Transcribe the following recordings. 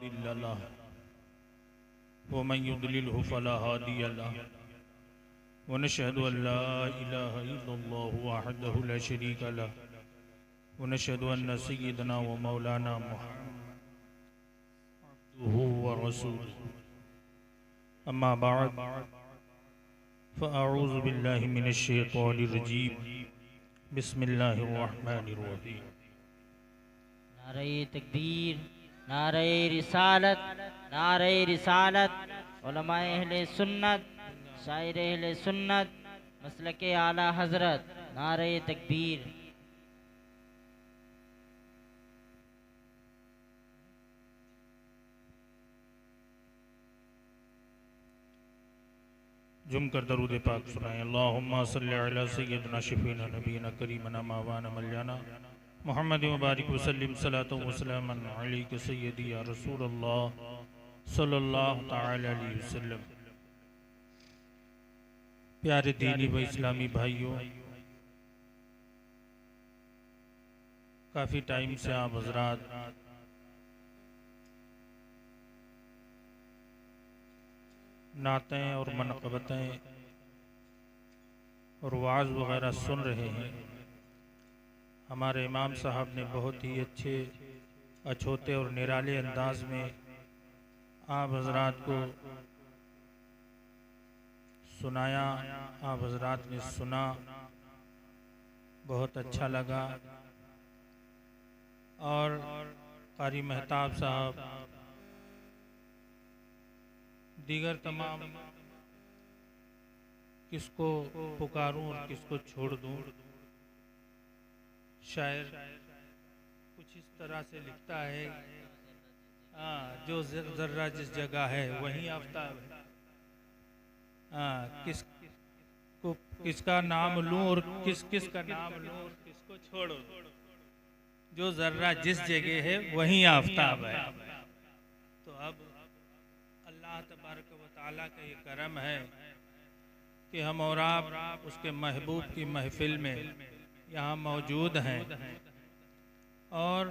मुदिल्ल लह व मन युद्लिलहु फला हादिय लह व नशहदु अन ला इलाहा इल्लल्लाहु वहदहु ला शरीका लह व नशहदु अन्न सय्यदना व मौलाना मुहम्मदुहु व रसूलुहु अम्मा बाद फ़अऊज़ु बिल्लाहि मिनश शैतानिर रजीम बिस्मिल्लाहिर रहमानिर रहीम। नारे तकबीर, नारे रिसालत, नारे रिसालत। उलमाए अहले सुन्नत, शायर अहले सुन्नत, मसलके आला हजरत। नारे तकबीर। जुम कर दरूद पाक सुनाए। अल्लाहुम्मा सल्लि अला सय्यदिना शफीना नबीना करीमना मावाना मौलाना मुहम्मद मुबारक वसल्लम सलातो व सलामन अलैका सय्यदी या रसूल अल्लाह सल्लल्लाहु तआला अलैहि वसल्लम। प्यारे दीनी व इस्लामी भाइयों, काफ़ी टाइम से आप हजरात नातें और मनक़बतें और वाज़ वग़ैरह सुन रहे हैं। हमारे इमाम साहब ने बहुत ही अच्छे अछूते और निराले अंदाज में आप हजरात को सुनाया, आप हजरात ने सुना, बहुत अच्छा लगा। और कारी महताब साहब, दीगर तमाम किसको पुकारूं और किसको छोड़ दूं। शायर कुछ इस तरह से लिखता है, जो जर्रा जिस जगह है वहीं आफ्ताब है। किसका नाम लूं और किसका नाम लूं और किसको छोड़ो। जो जर्रा जिस जगह है वहीं आफ्ताब है। तो अब अल्लाह तबारक व तआला का ये करम है कि हम और आप उसके महबूब की महफिल में यहाँ मौजूद हैं। और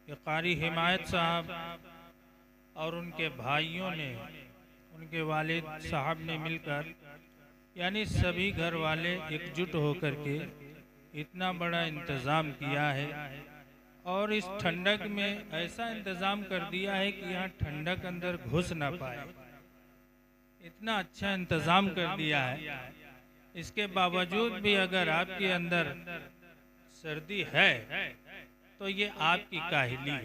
ये कारी हिमायत साहब और उनके भाइयों ने, उनके वालिद साहब ने मिलकर, यानी सभी घर वाले एकजुट होकर के इतना बड़ा इंतज़ाम किया है। और इस ठंडक में ऐसा इंतज़ाम कर दिया है कि यहाँ ठंडक अंदर घुस ना पाए, इतना अच्छा इंतज़ाम कर दिया है। इसके बावजूद भी अगर आपके अंदर सर्दी है तो ये आपकी काहिली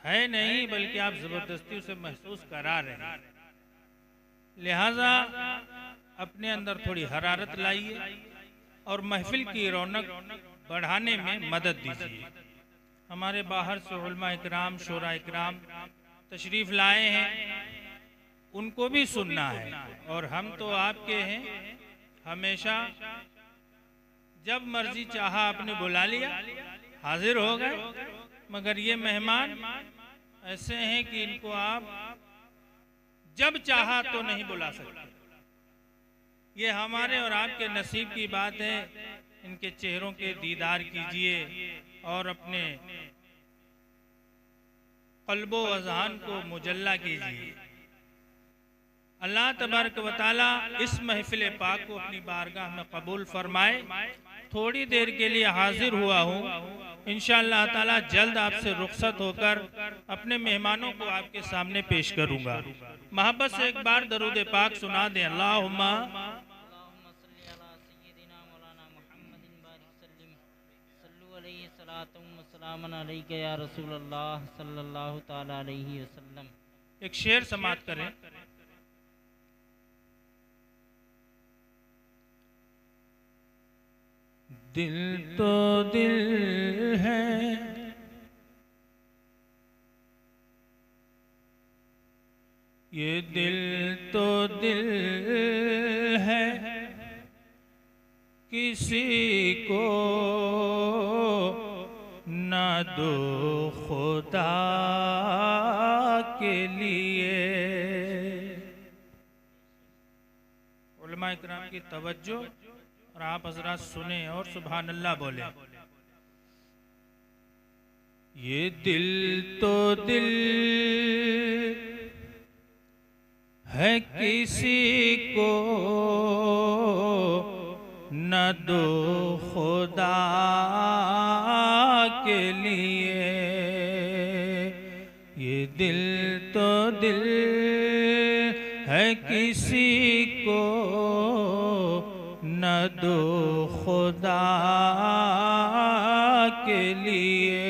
है नहीं, बल्कि आप ज़बरदस्ती उसे महसूस करा रहे हैं। लिहाजा अपने अंदर थोड़ी हरारत लाइए और महफिल की रौनक बढ़ाने में मदद दीजिए। हमारे बाहर से उलमा इकराम, शोरा इकराम तशरीफ़ लाए हैं, उनको भी सुनना है। और हम तो आपके हैं, हमेशा जब मर्जी चाहा आपने बुला लिया, हाजिर हो गए। मगर ये मेहमान ऐसे हैं कि इनको आप जब चाहा तो नहीं बुला सकते। ये हमारे और आपके नसीब की बात है। इनके चेहरों के दीदार कीजिए और अपने क़ल्बो अज़हान को मुजल्ला कीजिए। अल्लाह तबारक व तआला इस महफिल पाक को अपनी बारगाह में कबूल फरमाए। थोड़ी देर के लिए हाजिर हुआ हूँ, इंशाअल्लाह ताला जल्द आपसे रुखसत होकर अपने मेहमानों को आपके सामने पेश करूँगा। मोहब्बत से एक बार दरूद पाक सुना दें। अल्लाहुम्मा या रसूल अल्लाह सल्लल्लाहु तआला अलैहि वसल्लम। एक शेर समात करें। दिल तो दिल है, ये दिल तो दिल है, किसी को ना दो खुदा के लिए। उलमा इकराम की तवज्जो और आप हजरात सुने और सुभान अल्लाह बोले। ये दिल तो दिल है किसी को न दो खुदा के लिए। ये दिल तो दिल है किसी को न दो खुदा के लिए।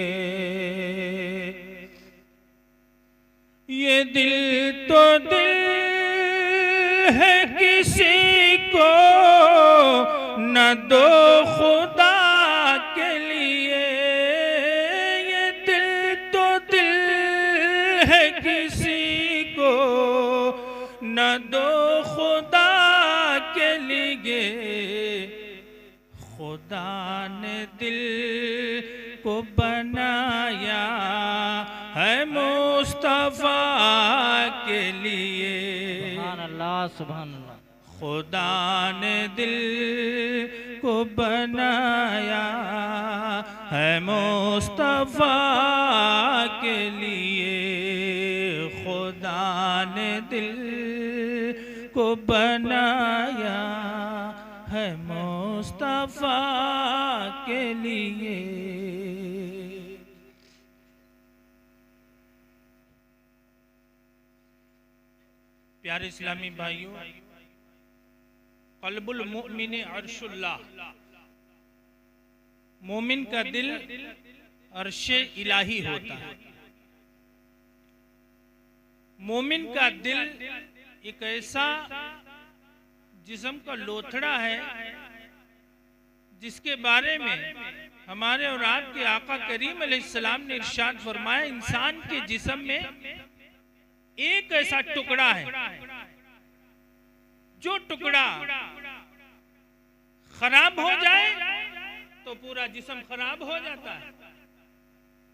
ये दिल तो दिल है किसी को न दो खुदा के लिए। ये दिल तो दिल है किसी को न दो खुदा के लिए। खुदा ने दिल को बनाया है मुस्तफा के लिए। सुभान अल्लाह, सुभान अल्लाह। खुदा ने दिल को बनाया है मुस्तफा के लिए। खुदा ने दिल को बनाया है मुस्तफा के लिए। प्यारे इस्लामी भाइयों, कल्बुल मोमिन अर्शुल्लाह, मोमिन का दिल अर्शे इलाही होता है। मोमिन का दिल एक ऐसा जिस्म का लोथड़ा है जिसके बारे में हमारे और आपके आका करीम अलैहिस्सलाम ने इरशाद फरमाया, इंसान के जिस्म में एक ऐसा टुकड़ा है जो टुकड़ा खराब हो जाए तो पूरा जिस्म खराब हो जाता है,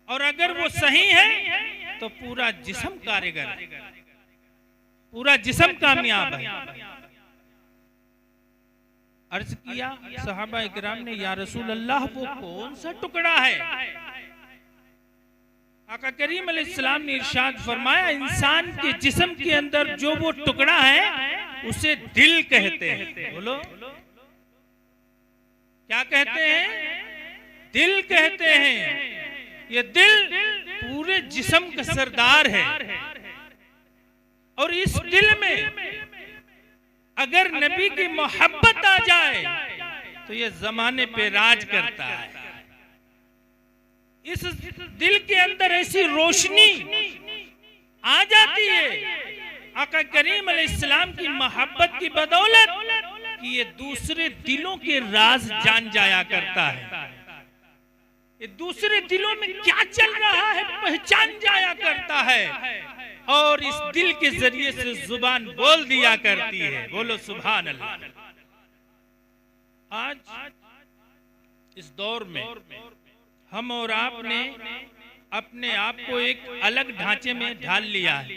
और अगर वो सही है तो पूरा जिस्म कारीगर है, पूरा जिस्म कामयाब है। अर्ज किया सहाबा इकराम ने, या रसूल अल्लाह वो कौन सा टुकड़ा है? आका करीम अलैहिस्सलाम ने इरशाद फरमाया, इंसान के जिस्म के अंदर जो वो टुकड़ा है उसे दिल कहते हैं। बोलो क्या कहते हैं? दिल कहते हैं। ये दिल पूरे जिस्म का सरदार है, और इस दिल में अगर नबी की मोहब्बत आ जाए तो ये जमाने पे राज करता है। इस दिल के अंदर ऐसी रोशनी आ जाती है आका करीम अलैहिस्सलाम की मोहब्बत की बदौलत कि ये दूसरे दिलों के राज जान जाया करता है। ये दूसरे दिलों में क्या चल रहा है पहचान जाया करता है, और इस दिल के जरिए से जुबान बोल दिया करती है। बोलो सुभान अल्लाह। आज इस दौर में हम और आपने अपने आप को एक अलग ढांचे में ढाल लिया है,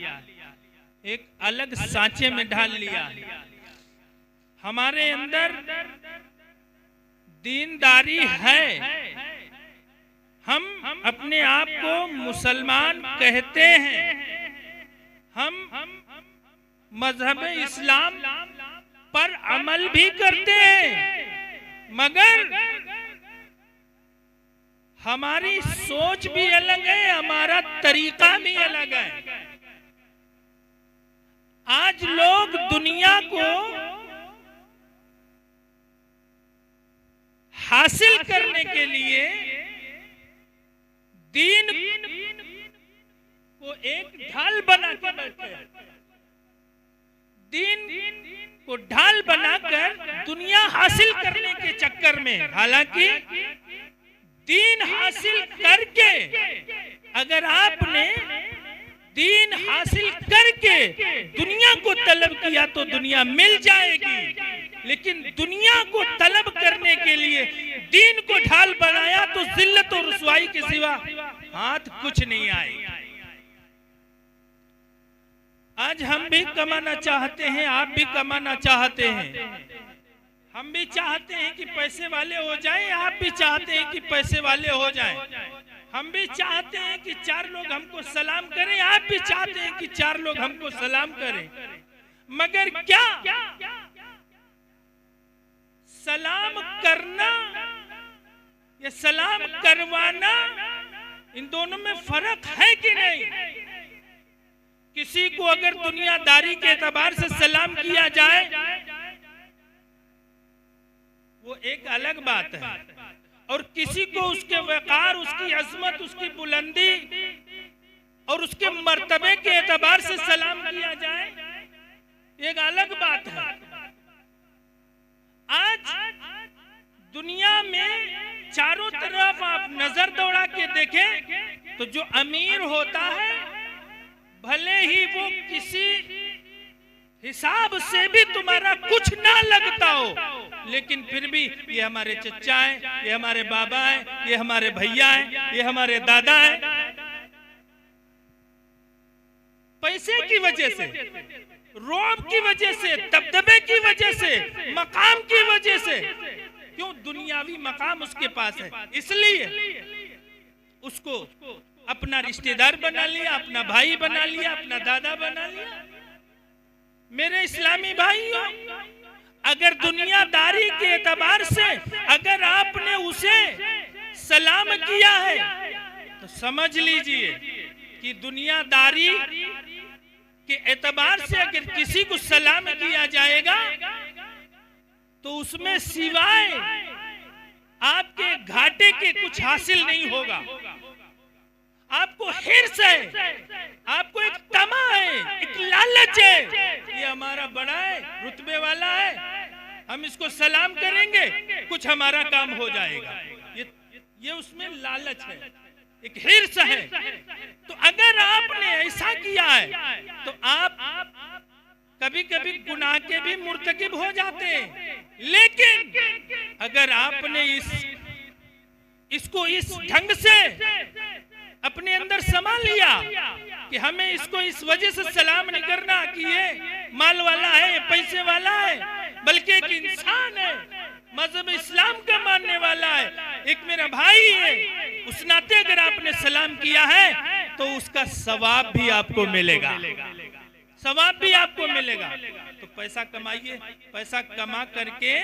एक अलग सांचे में ढाल लिया है। हमारे अंदर दीनदारी है, हम अपने आप को मुसलमान कहते हैं, हम मजहब इस्लाम पर अमल भी करते हैं, मगर हमारी सोच भी अलग है, हमारा तरीका भी अलग है। आज लोग दुनिया को हासिल करने के लिए दीन को एक ढाल बना के बैठे हैं। दीन को ढाल बनाकर दुनिया हासिल करने के चक्कर में, हालांकि दीन हासिल करके, अगर आपने दीन हासिल करके दुनिया को तलब किया तो दुनिया मिल जाएगी, लेकिन दुनिया को तलब करने के लिए दीन को ढाल बनाया तो जिल्लत और रुसवाई के सिवा हाथ कुछ नहीं आएगा। आज हम भी कमाना चाहते हैं, आप भी कमाना चाहते हैं, हम भी चाहते हैं कि पैसे वाले हो जाएं, आप भी चाहते हैं कि पैसे वाले हो जाएं। हम भी चाहते हैं कि 4 लोग हमको सलाम करें, आप भी चाहते हैं कि 4 लोग हमको सलाम करें। मगर क्या सलाम करना या सलाम करवाना, इन दोनों में फर्क है कि नहीं? किसी को अगर दुनियादारी के एतबार से सलाम किया जाए वो एक अलग बात है, और किसी को उसके वकार, उसकी अजमत, उसकी बुलंदी और उसके मर्तबे के एतबार से सलाम किया जाए एक अलग बात है। आज दुनिया में चारों तरफ आप नजर दौड़ा के देखें तो जो अमीर होता है, भले ही वो किसी हिसाब से भी तुम्हारा कुछ ना लगता हो, लेकिन फिर भी ये हमारे चचा हैं, ये हमारे बाबा हैं, ये हमारे भैया हैं, ये हमारे दादा हैं। पैसे की वजह से, रौब की वजह से, दबदबे की वजह से, मकाम की वजह से, क्यों? दुनियावी मकाम उसके पास है, इसलिए उसको अपना रिश्तेदार बना लिया, अपना भाई बना लिया, अपना दादा बना लिया। मेरे इस्लामी भाइयों, अगर दुनियादारी के एतबार से अगर आपने उसे सलाम किया है तो समझ लीजिए कि दुनियादारी के एतबार से अगर किसी को सलाम किया जाएगा तो उसमें सिवाय आपके घाटे के कुछ हासिल नहीं होगा। आपको हिर्स है, आपको एक तमा है, एक लालच है, ये हमारा बड़ा है, रुतबे वाला है, हम इसको सलाम करेंगे, कुछ हमारा काम हो जाएगा। ये उसमें लालच है, एक हिर्स है। तो अगर आपने ऐसा किया है तो आप कभी कभी गुनाह के भी मुर्तकिब हो जाते हैं। लेकिन अगर आपने इसको इस ढंग से अपने अंदर संभाल लिया कि हमें इसको इस वजह से सलाम नहीं करना कि ये माल वाला है, ये पैसे वाला है, बल्कि एक इंसान है, मजहब इस्लाम का मानने वाला है, एक मेरा भाई है, उस नाते अगर आपने सलाम किया है तो उसका सवाब भी आपको मिलेगा, सवाब भी आपको मिलेगा। तो पैसा कमाइए, पैसा कमा करके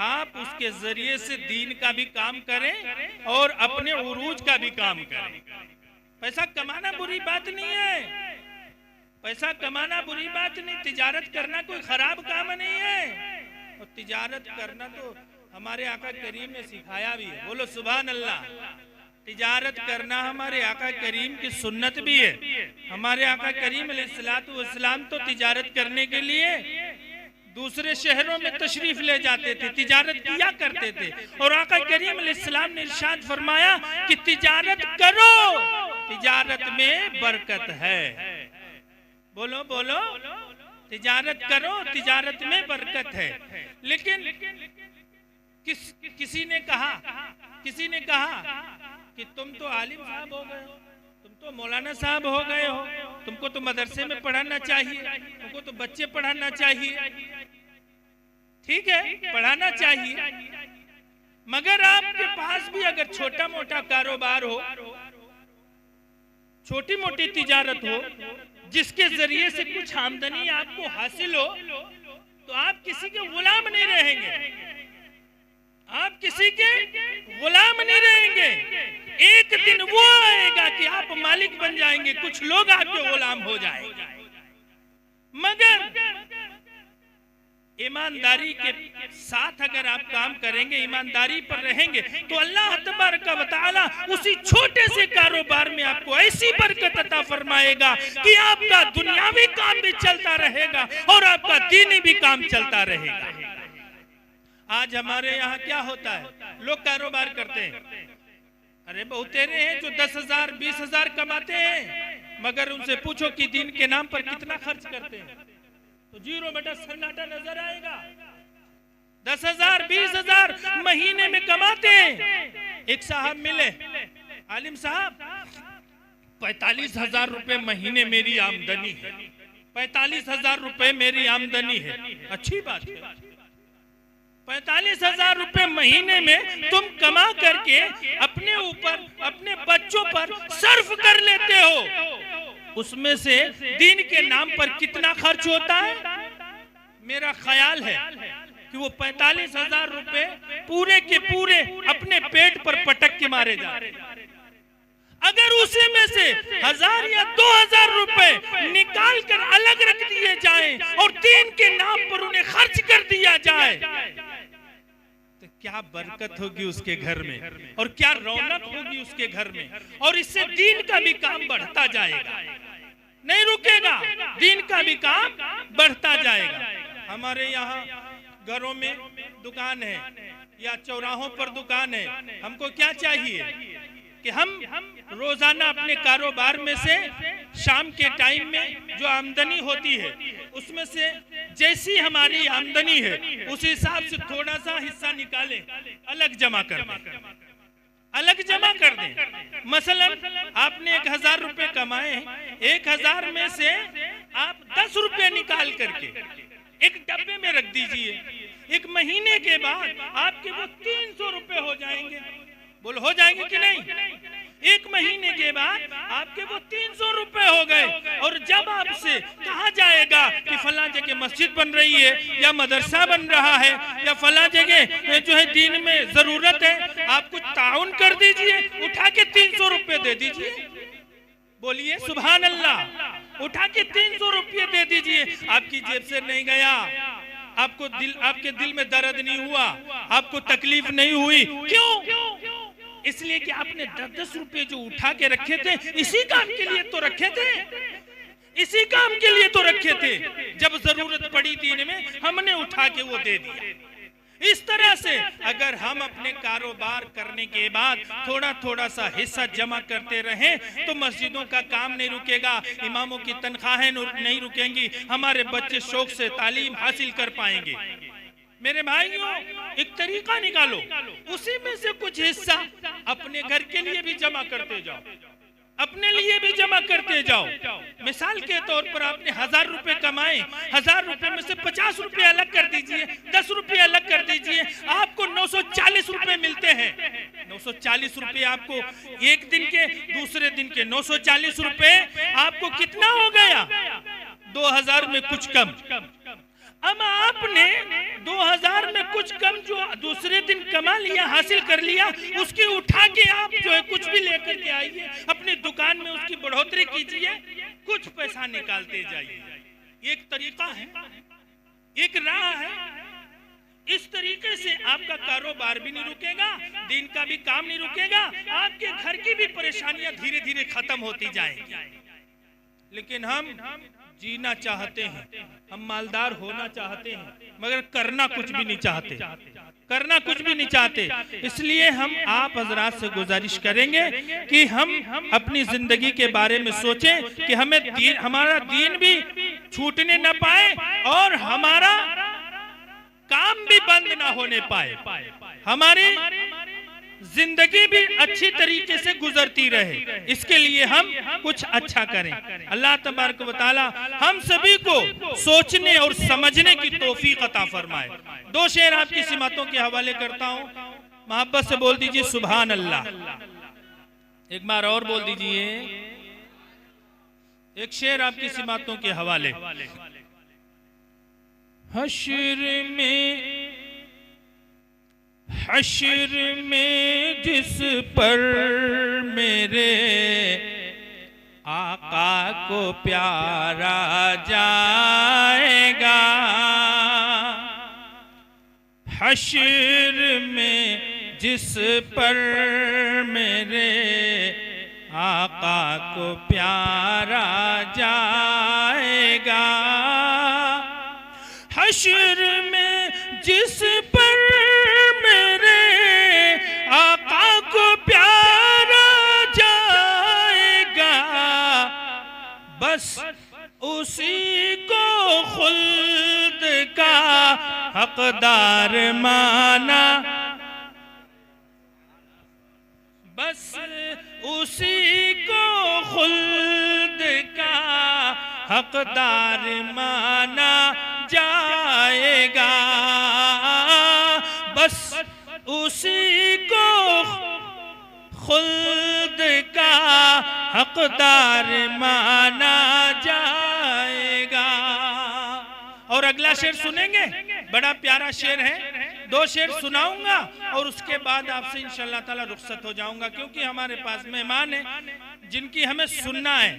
आप उसके जरिए से दीन का भी काम करें और अपने उरूज का भी काम करें। पैसा कमाना बुरी बात नहीं है, पैसा कमाना बुरी बात नहीं, तिजारत करना कोई खराब काम नहीं है। और तिजारत करना तो हमारे आका करीम ने सिखाया भी है, बोलो सुभान अल्लाह। तिजारत करना हमारे आका करीम की सुन्नत भी है। हमारे आका करीम अलैहिस्सलातु वस्सलाम तो तिजारत करने के लिए दूसरे शहरों में तशरीफ ले जाते थे, तिजारत किया करते थे, और आका करीम अलैहिस्सलाम ने इरशाद फरमाया कि तिजारत करो, तिजारत में बरकत है। बोलो बोलो, तिजारत करो, तिजारत में बरकत है। लेकिन किसी ने कहा कि तुम तो आलिम साहब हो गए हो, तुम तो मौलाना साहब हो गए हो, तुमको तो मदरसे में पढ़ाना चाहिए, तुमको तो बच्चे पढ़ाना चाहिए। ठीक है, पढ़ाना चाहिए, मगर आपके पास भी अगर छोटा मोटा कारोबार हो, छोटी मोटी तिजारत हो, जिसके जरिए से कुछ आमदनी आपको हासिल हो, तो आप किसी के गुलाम नहीं रहेंगे, आप किसी के गुलाम नहीं रहेंगे। एक दिन वो आएगा कि आप मालिक बन जाएंगे, कुछ लोग आपके गुलाम हो जाएंगे। मगर ईमानदारी के साथ अगर आप काम करेंगे, ईमानदारी पर रहेंगे, तो अल्लाह तबारक व तआला उसी छोटे से कारोबार में आपको ऐसी बरकत अता फरमाएगा कि आपका दुनियावी काम भी चलता रहेगा और आपका दीनी भी काम चलता रहेगा। आज हमारे यहाँ क्या होता है, लोग कारोबार करते हैं, अरे बहुत तेरे हैं जो 10,000 20,000 कमाते हैं, मगर उनसे पूछो कि दीन के नाम पर कितना खर्च करते हैं तो जीरो बेटा सन्नाटा नजर आएगा। 10,000 20,000 महीने में कमाते हैं। एक साहब मिले, आलिम साहब 45,000 रुपए महीने मेरी आमदनी है, 45,000 रुपए मेरी आमदनी है। अच्छी बात है, 45,000 रुपए महीने में तुम कमा करके अपने ऊपर, अपने बच्चों पर सर्फ कर लेते हो, उसमें से दीन के नाम पर कितना खर्च होता है? मेरा ख्याल है कि वो 45,000 रुपए पूरे के पूरे अपने पेट पर पटक के मारे जाते। अगर उसी में से 1,000 या 2,000 रुपए निकाल कर अलग रख दिए जाएं और दीन के नाम पर उन्हें खर्च कर दिया जाए तो क्या बरकत होगी उसके घर में, और क्या रौनक होगी उसके घर में, और इससे दीन का भी काम बढ़ता जाएगा, नहीं रुकेगा, दीन का भी काम बढ़ता जाएगा। हमारे यहाँ घरों में दुकान है या चौराहों पर दुकान है, हमको क्या चाहिए कि हम रोजाना अपने कारोबार में से शाम के टाइम में जो आमदनी होती है उसमें से जैसी हमारी आमदनी है उस हिसाब से थोड़ा सा हिस्सा निकालें, अलग जमा कर दें, अलग जमा कर दें। मसलन आपने 1,000 रुपए कमाए, 1,000 में से आप 10 रुपए निकाल करके एक डब्बे में रख दीजिए। एक महीने के बाद आपके वो 300 रुपए हो जाएंगे। बोल हो जाएंगे कि नहीं? एक महीने के बाद आपके वो 300 रुपए हो गए, और जब आपसे कहा जाएगा कि फला जगह मस्जिद बन रही है या मदरसा बन रहा है या फला जगह जो है दीन में जरूरत है, आप कुछ ताउन कर दीजिए, उठा के 300 रुपए दे दीजिए। बोलिए सुभान अल्लाह। उठा के 300 रुपये दे दीजिए। आपकी जेब से नहीं गया, आपके दिल में दर्द नहीं हुआ, आपको तकलीफ नहीं हुई। क्यों? इसलिए कि आपने 10-10 रुपए जो उठा के रखे थे इसी काम के लिए तो रखे थे, इसी काम के लिए तो रखे थे। जब जरूरत पड़ी दीन में हमने उठा के वो दे दिया। इस तरह से अगर हम अपने कारोबार करने के बाद थोड़ा थोड़ा सा हिस्सा जमा करते रहें तो मस्जिदों का काम नहीं रुकेगा, इमामों की तनख्वाहें नहीं रुकेंगी, हमारे बच्चे शौक से तालीम हासिल कर पाएंगे। मेरे भाइयों, एक तरीका निकालो, उसी में से कुछ हिस्सा अपने घर के लिए भी जमा करते जाओ, अपने लिए भी जमा करते जाओ। मिसाल के तौर पर आपने 1,000 रुपए कमाए, 1,000 रुपए में से 50 रुपए अलग कर दीजिए, 10 रुपए अलग कर दीजिए, आपको 940 रुपए मिलते हैं। 940 रुपए आपको एक दिन के, दूसरे दिन के 940 रुपए आपको कितना हो गया? 2,000 में कुछ कम। अब आपने 2,000 में कुछ कम जो दूसरे दिन कमा लिया, हासिल कर लिया, उसकी उठा के आप जो है कुछ भी लेकर के आइए, अपनी दुकान में उसकी बढ़ोतरी कीजिए, कुछ पैसा निकालते जाइए। एक तरीका है, एक राह है। इस तरीके से आपका कारोबार भी नहीं रुकेगा, दीन का भी काम नहीं रुकेगा, आपके घर की भी परेशानियां धीरे धीरे खत्म होती जाएंगी। लेकिन हम जीना चाहते हैं, हम मालदार होना चाहते हैं, मगर करना कुछ भी नहीं चाहते, करना कुछ भी नहीं चाहते। इसलिए हम आप हजरात से गुजारिश करेंगे कि हम अपनी जिंदगी के बारे में सोचें कि हमें हमारा दीन भी छूटने न पाए और हमारा काम भी बंद ना होने पाए, हमारी जिंदगी भी अच्छी तरीके से गुजरती रहे। इसके लिए हम कुछ अच्छा करें। अल्लाह तबारक व तआला हम सभी को सोचने और समझने की तौफीक अता फरमाए। 2 शेर आपकी सिमतों के हवाले करता हूँ, मोहब्बत से बोल दीजिए सुभान अल्लाह। एक बार और बोल दीजिए। एक शेर आपकी सिमतों के हवाले। हश्र में जिस पर मेरे आका को प्यारा जाएगा, हश्र में जिस पर मेरे आका को प्यारा जाएगा, हश्र में जिस पर आका को प्यारा जाएगा, बस उसी को खुल्द का हकदार माना, बस उसी को खुल्द का हकदार माना जाएगा, बस उसी को खुल्द का हकदार माना जाएगा। और अगला शेर सुनेंगे, बड़ा प्यारा शेर है, 2 शेर सुनाऊंगा और उसके बाद आपसे इंशाअल्लाह ताला रुखसत हो जाऊंगा, क्योंकि हमारे पास मेहमान हैं जिनकी हमें सुनना है।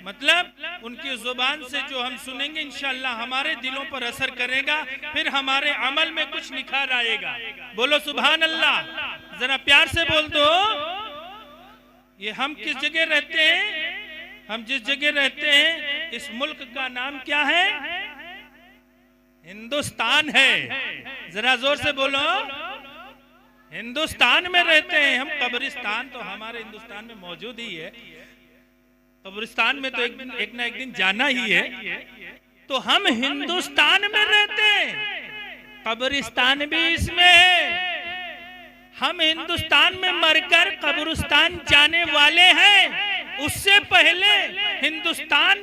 मतलब उनकी जुबान से जो हम सुनेंगे इंशाअल्लाह हमारे दिलों पर असर करेगा, फिर हमारे अमल में कुछ निखार आएगा। बोलो सुभान अल्लाह, जरा प्यार से बोल दो। ये हम किस जगह रहते हैं? हम जिस जगह रहते हैं इस मुल्क का नाम क्या है? हिंदुस्तान है। जरा जोर से बोलो। हिंदुस्तान में रहते हैं हम। कब्रिस्तान तो हमारे हिंदुस्तान में मौजूद ही है, कब्रिस्तान में तो एक ना एक दिन जाना ही है। तो हम हिंदुस्तान में रहते हैं, कब्रिस्तान भी इसमें। हम हिंदुस्तान में मरकर कब्रिस्तान जाने वाले हैं। उससे पहले हिंदुस्तान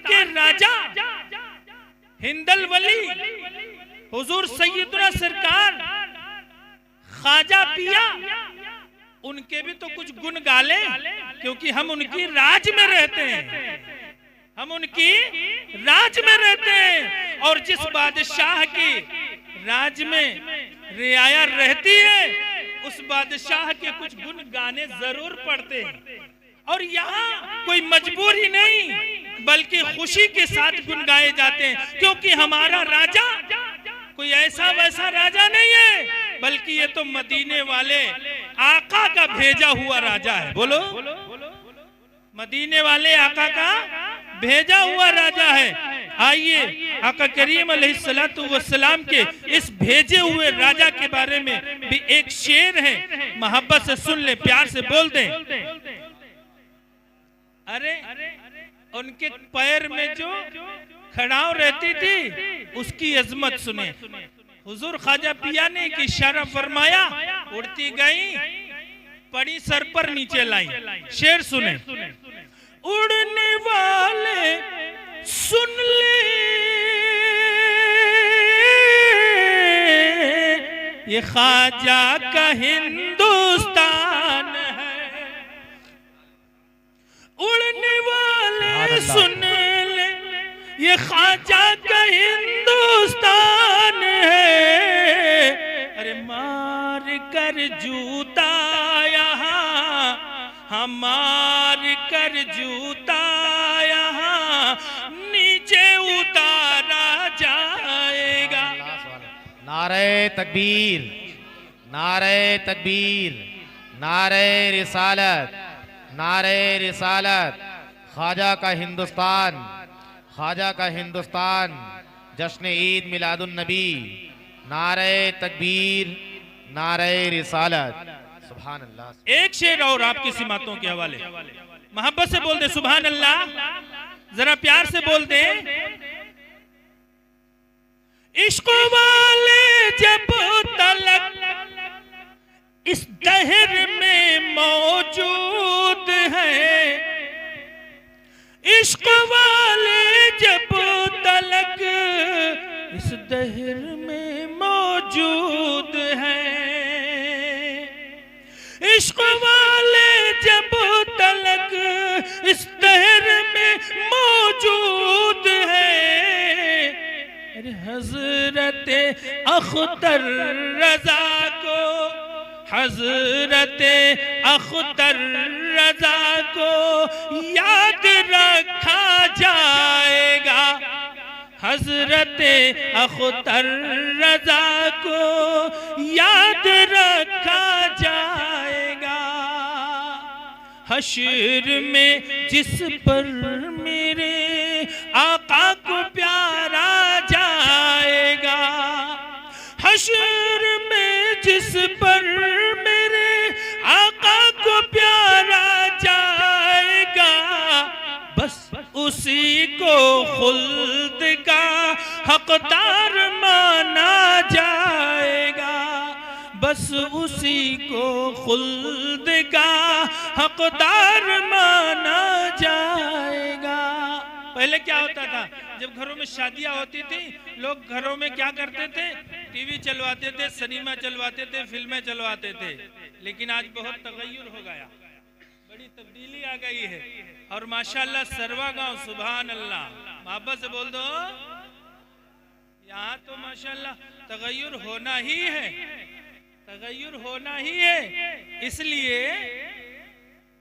के राजा हिंदल वली हुजूर सैयदना सरकार ख्वाजा पिया, उनके भी तो कुछ गुण गाले, क्योंकि हम उनकी राज में रहते हैं। हम उनकी राज में रहते हैं और जिस बादशाह की राज में रियाया रहती है उस बादशाह के कुछ गुण गाने जरूर पड़ते हैं। और यहाँ कोई मजबूरी नहीं बल्कि खुशी के साथ गुन गाए जाते हैं, क्योंकि हमारा राजा कोई ऐसा वैसा राजा नहीं है, बल्कि ये तो मदीने वाले आका का भेजा हुआ राजा है। बोलो, मदीने वाले आका का भेजा हुआ राजा है। आइए आका करीम अलैहिस्सलातु वस्सलाम के इस भेजे हुए राजा के बारे में भी एक शेर है, मोहब्बत से सुन ले, प्यार से बोल दें। अरे उनके पैर में जो खड़ाव रहती थी उसकी अजमत सुने। हुजूर ख्वाजा पिया ने एक इशारा फरमाया, उड़ती गई, पड़ी सर पर नीचे लाई। शेर सुने। उड़ने वाले सुन ले, ये ख्वाजा का हिंदुस्तान है। उड़ने वाले सुन ले, ये ख्वाजा का हिंदुस्तान है। अरे मार कर जूता यहाँ, हमार कर जूता यहाँ नीचे उतारा जाएगा। नारे तकबीर, नारे तकबीर, नारे रिसालत, नारे रिसालत। ख्वाजा का हिंदुस्तान, ख्वाजा का हिंदुस्तान, जश्न ईद मिलादुन नबी। नारे तकबीर, नारे रिसालत। सुभान अल्लाह। एक शेर और आपकी सिमातों के हवाले, मोहब्बत से बोल दे सुभान अल्लाह, जरा प्यार से बोल दे। इश्क वाले जब तलक इस दहर में मौजूद है, इश्क वाले जब तलक इस दहर में मौजूद है, इश्क वाले जब तलक इस दहर में मौजूद है। अरे हजरत अख्तर रजा को, हजरत अख्तर रजा को याद रखा जाएगा। हजरत अख्तर रजा को याद रखा जाएगा। हश्र में जिस पर मेरे आका को प्यारा जाएगा, हश्र में जिस पर मेरे आका को प्यारा जाएगा, बस उसी को खुल्द का हकदार माना जाएगा। बस उसी को खुल्द का हकदार माना जाएगा। पहले क्या होता था? जब घरों में शादियां होती थी, लोग घरों में क्या करते थे? टीवी चलवाते थे, सिनेमा चलवाते थे, फिल्में चलवाते थे। लेकिन आज बहुत तगय्युर हो गया, बड़ी तब्दीली आ गई है। और माशाल्लाह सरवा गांव, सुभान अल्लाह, मोहब्बत से बोल दो, यहाँ तो माशाल्लाह तगय्युर होना ही है, तगय्युर होना ही है। इसलिए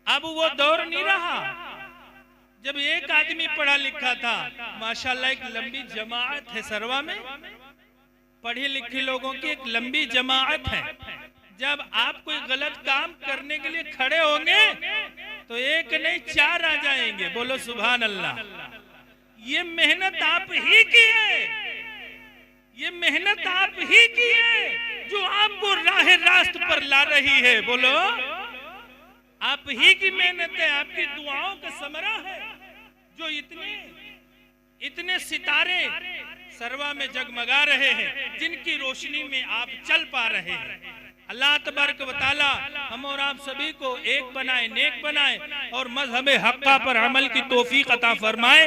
अब वो दौर नहीं रहा जब एक आदमी पढ़ा लिखा था। माशाल्लाह एक लंबी जमाअत है सरवा में, पढ़े लिखे लोगों की एक लंबी जमाअत है। जब आप कोई गलत काम करने के लिए खड़े होंगे तो एक नहीं 4 आ जाएंगे। बोलो सुभान अल्लाह। ये मेहनत आप ही की है, ये मेहनत आप ही की है जो आपको राह रास्त पर ला रही है। बोलो, आप ही की मेहनत है, आपकी दुआओं का समरा है जो इतने सितारे सरवा में जगमगा रहे हैं, जिनकी रोशनी में आप चल पा रहे हैं। अल्लाह तबारक व तआला हम और आप सभी को एक बनाए, नेक बनाए और मजहब हक्का पर अमल की तौफीक अता फरमाए।